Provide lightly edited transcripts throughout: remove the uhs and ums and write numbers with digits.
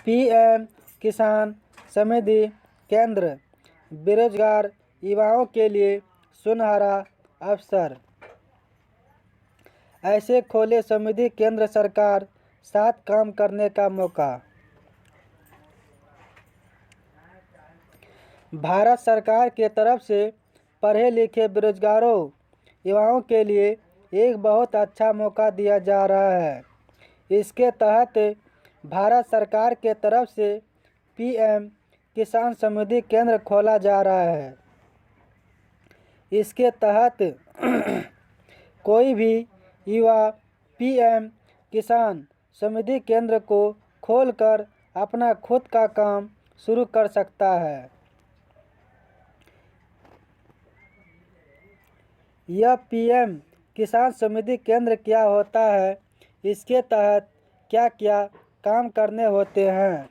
PM किसान समृद्धि केंद्र बेरोजगार युवाओं के लिए सुनहरा अवसर। ऐसे खोले समृद्धि केंद्र सरकार साथ काम करने का मौका। भारत सरकार के तरफ से पढ़े लिखे बेरोजगारों युवाओं के लिए एक बहुत अच्छा मौका दिया जा रहा है। इसके तहत भारत सरकार के तरफ से पीएम किसान समृद्धि केंद्र खोला जा रहा है। इसके तहत कोई भी युवा पीएम किसान समृद्धि केंद्र को खोलकर अपना खुद का काम शुरू कर सकता है। यह पीएम किसान समृद्धि केंद्र क्या होता है, इसके तहत क्या क्या काम करने होते हैं,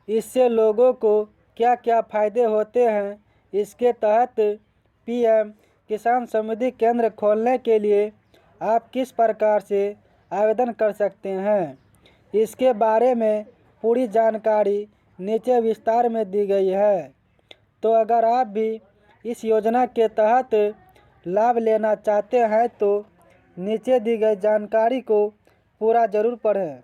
इससे लोगों को क्या क्या फ़ायदे होते हैं, इसके तहत पीएम किसान समृद्धि केंद्र खोलने के लिए आप किस प्रकार से आवेदन कर सकते हैं, इसके बारे में पूरी जानकारी नीचे विस्तार में दी गई है। तो अगर आप भी इस योजना के तहत लाभ लेना चाहते हैं तो नीचे दी गई जानकारी को पूरा ज़रूर पढ़ें।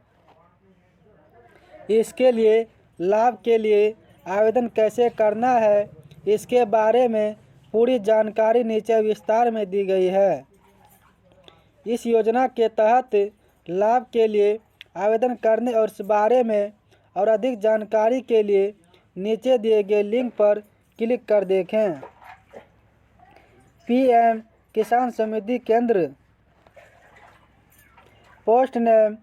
इसके लिए लाभ के लिए आवेदन कैसे करना है, इसके बारे में पूरी जानकारी नीचे विस्तार में दी गई है। इस योजना के तहत लाभ के लिए आवेदन करने और इस बारे में और अधिक जानकारी के लिए नीचे दिए गए लिंक पर क्लिक कर देखें। पीएम किसान समृद्धि केंद्र। पोस्ट नेम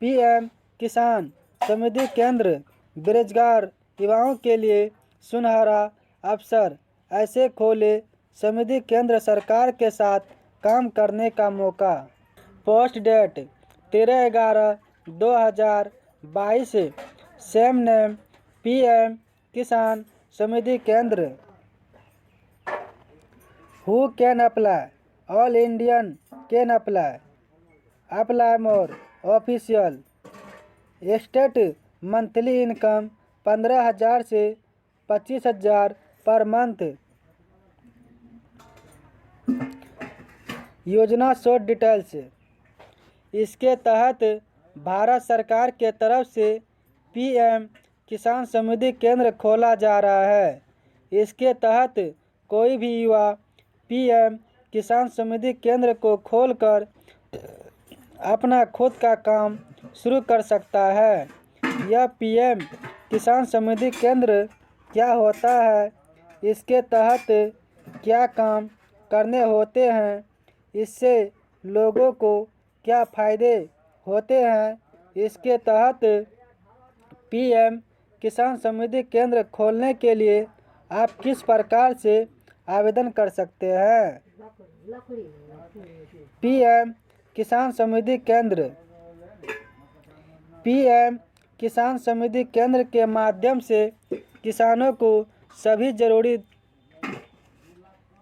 पीएम किसान समृद्धि केंद्र बेरोजगार युवाओं के लिए सुनहरा अवसर। ऐसे खोले समृद्धि केंद्र सरकार के साथ काम करने का मौका। Post date 13/11/2022। Same name PM किसान समृद्धि Kendra. Who can apply? All Indian can apply. Apply more official. State monthly income 15,000 से 25,000 पर मंथ। योजना शॉर्ट डिटेल्स। इसके तहत भारत सरकार के तरफ से पीएम किसान समृद्धि केंद्र खोला जा रहा है। इसके तहत कोई भी युवा पीएम किसान समृद्धि केंद्र को खोलकर अपना खुद का काम शुरू कर सकता है। यह पीएम किसान समृद्धि केंद्र क्या होता है, इसके तहत क्या काम करने होते हैं, इससे लोगों को क्या फ़ायदे होते हैं, इसके तहत पीएम किसान समृद्धि केंद्र खोलने के लिए आप किस प्रकार से आवेदन कर सकते हैं। पीएम किसान समृद्धि केंद्र। पीएम किसान समृद्धि केंद्र के माध्यम से किसानों को सभी जरूरी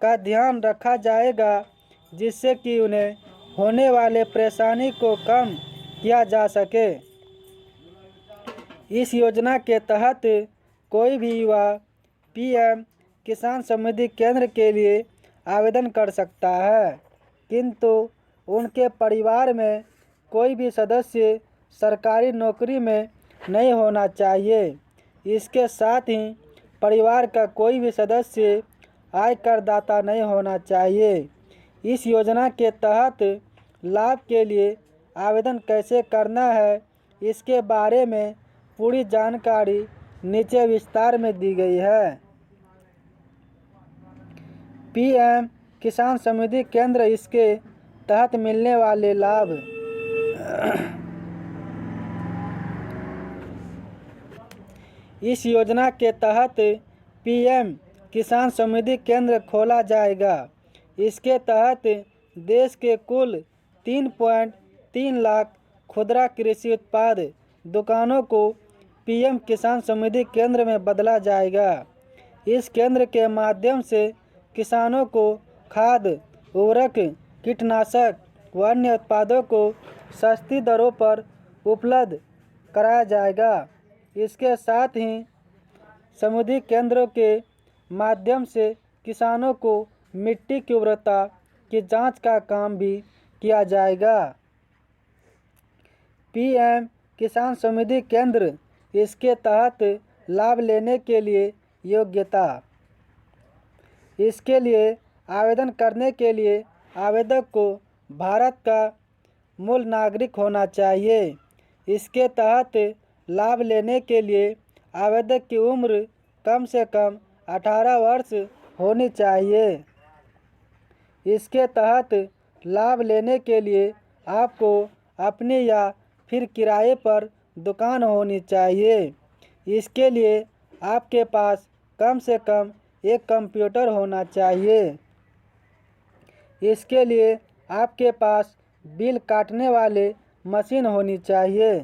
का ध्यान रखा जाएगा, जिससे कि उन्हें होने वाले परेशानी को कम किया जा सके। इस योजना के तहत कोई भी युवा पीएम किसान समृद्धि केंद्र के लिए आवेदन कर सकता है, किंतु उनके परिवार में कोई भी सदस्य सरकारी नौकरी में नहीं होना चाहिए। इसके साथ ही परिवार का कोई भी सदस्य आयकर दाता नहीं होना चाहिए। इस योजना के तहत लाभ के लिए आवेदन कैसे करना है, इसके बारे में पूरी जानकारी नीचे विस्तार में दी गई है। पीएम किसान समृद्धि केंद्र, इसके तहत मिलने वाले लाभ। इस योजना के तहत पीएम किसान समृद्धि केंद्र खोला जाएगा। इसके तहत देश के कुल 3.3 लाख खुदरा कृषि उत्पाद दुकानों को पीएम किसान समृद्धि केंद्र में बदला जाएगा। इस केंद्र के माध्यम से किसानों को खाद, उर्वरक, कीटनाशक व अन्य उत्पादों को सस्ती दरों पर उपलब्ध कराया जाएगा। इसके साथ ही सामुदायिक केंद्रों के माध्यम से किसानों को मिट्टी की उर्वरता की जांच का काम भी किया जाएगा। पीएम किसान समृद्धि केंद्र, इसके तहत लाभ लेने के लिए योग्यता। इसके लिए आवेदन करने के लिए आवेदक को भारत का मूल नागरिक होना चाहिए। इसके तहत लाभ लेने के लिए आवेदक की उम्र कम से कम 18 वर्ष होनी चाहिए। इसके तहत लाभ लेने के लिए आपको अपनी या फिर किराए पर दुकान होनी चाहिए। इसके लिए आपके पास कम से कम एक कंप्यूटर होना चाहिए। इसके लिए आपके पास बिल काटने वाले मशीन होनी चाहिए।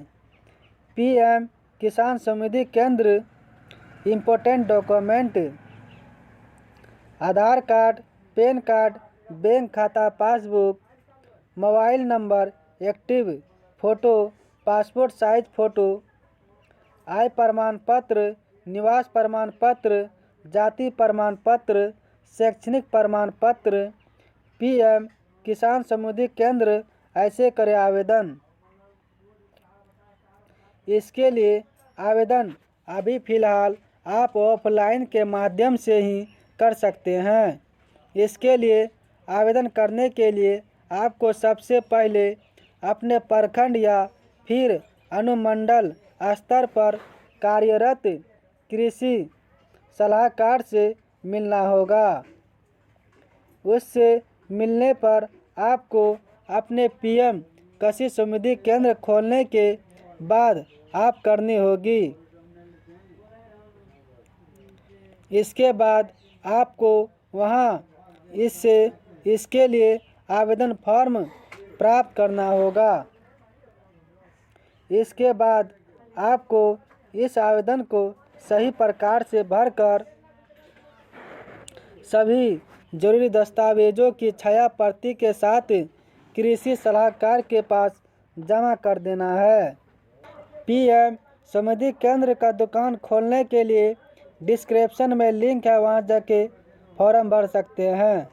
पीएम किसान समृद्धि केंद्र important document: Aadhaar card, PAN card, bank खाता passbook, mobile number, active photo, passport size photo, आय प्रमाण पत्र, निवास प्रमाण पत्र, जाति प्रमाण पत्र, शैक्षणिक प्रमाण पत्र। पीएम किसान समृद्धि केंद्र ऐसे करें आवेदन। इसके लिए आवेदन अभी फ़िलहाल आप ऑफलाइन के माध्यम से ही कर सकते हैं। इसके लिए आवेदन करने के लिए आपको सबसे पहले अपने प्रखंड या फिर अनुमंडल स्तर पर कार्यरत कृषि सलाहकार से मिलना होगा। उससे मिलने पर आपको अपने पीएम कृषि समृद्धि केंद्र खोलने के बाद आप करनी होगी। इसके बाद आपको वहां इसके लिए आवेदन फॉर्म प्राप्त करना होगा। इसके बाद आपको इस आवेदन को सही प्रकार से भरकर सभी जरूरी दस्तावेजों की छाया प्रति के साथ कृषि सलाहकार के पास जमा कर देना है। पीएम समृद्धि केंद्र का दुकान खोलने के लिए डिस्क्रिप्शन में लिंक है, वहां जाके फॉर्म भर सकते हैं।